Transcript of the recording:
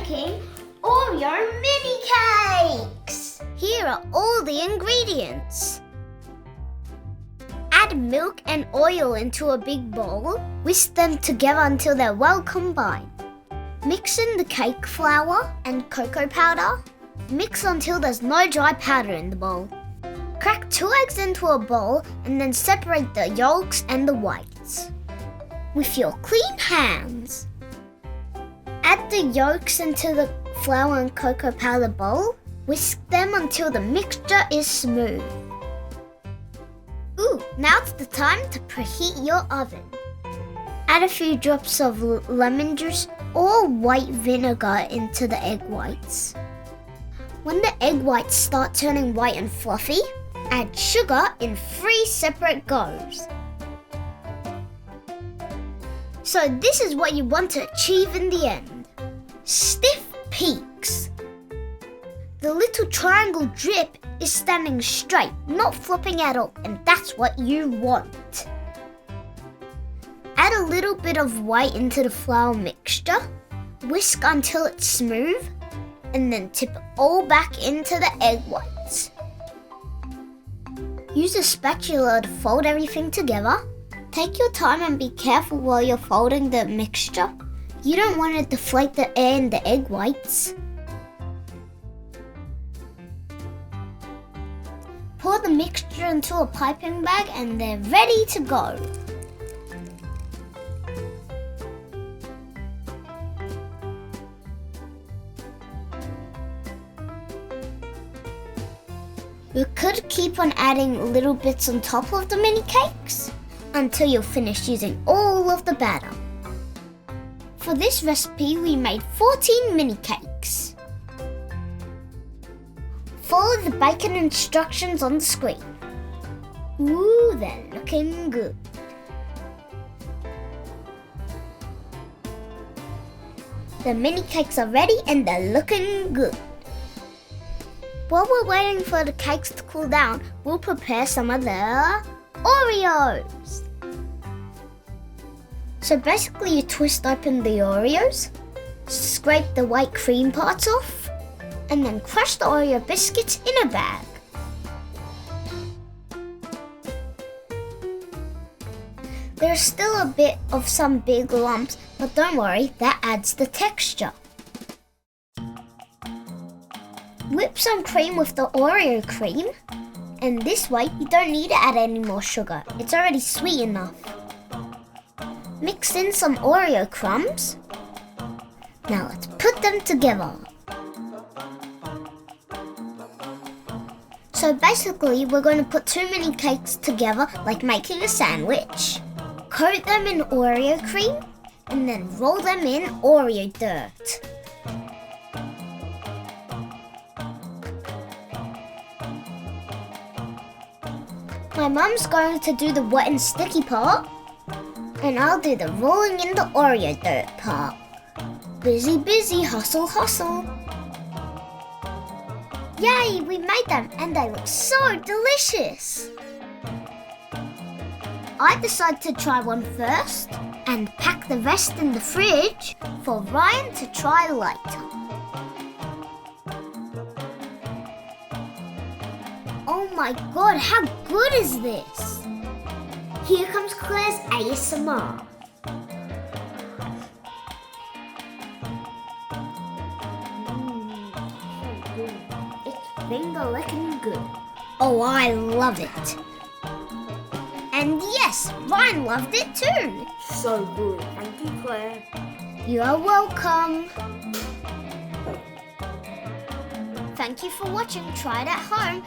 making OREO Mini Cakes! Here are all the ingredients. Add milk and oil into a big bowl. Whisk them together until they're well combined. Mix in the cake flour and cocoa powder. Mix until there's no dry powder in the bowl. Crack 2 eggs into a bowl and then separate the yolks and the whites. With your clean hands. Add the yolks into the flour and cocoa powder bowl. Whisk them until the mixture is smooth. Now it's the time to preheat your oven. Add a few drops of lemon juice or white vinegar into the egg whites. When the egg whites start turning white and fluffy, add sugar in 3 separate goes. So this is what you want to achieve in the end. Stiff peaks. The little triangle drip is standing straight, not flopping at all, and that's what you want. Add a little bit of white into the flour mixture, whisk until it's smooth, and then tip it all back into the egg whites. Use a spatula to fold everything together. Take your time and be careful while you're folding the mixture. You don't want to deflate the air in the egg whites. Pour the mixture into a piping bag and they're ready to go. You could keep on adding little bits on top of the mini cakes until you're finished using all of the batter. For this recipe, we made 14 mini cakes. Follow the baking instructions on the screen. Ooh, they're looking good. The mini cakes are ready and they're looking good. While we're waiting for the cakes to cool down, we'll prepare some of the Oreos. So basically you twist open the Oreos, scrape the white cream parts off, and then crush the Oreo biscuits in a bag. There's still a bit of some big lumps, but don't worry, that adds the texture. Whip some cream with the Oreo cream, and this way you don't need to add any more sugar. It's already sweet enough. Mix in some Oreo crumbs. Now let's put them together. So basically we're going to put 2 mini cakes together like making a sandwich. Coat them in Oreo cream and then roll them in Oreo dirt. My mum's going to do the wet and sticky part, and I'll do the rolling in the Oreo dirt part. Busy, busy, hustle, hustle. Yay, we made them and they look so delicious. I decided to try one first and pack the rest in the fridge for Ryan to try later. Oh my god, how good is this? Here comes Claire's ASMR. It's finger licking good. Oh, I love it. And yes, Ryan loved it too. So good. Thank you, Claire. You are welcome. Thank you for watching. Try it at home.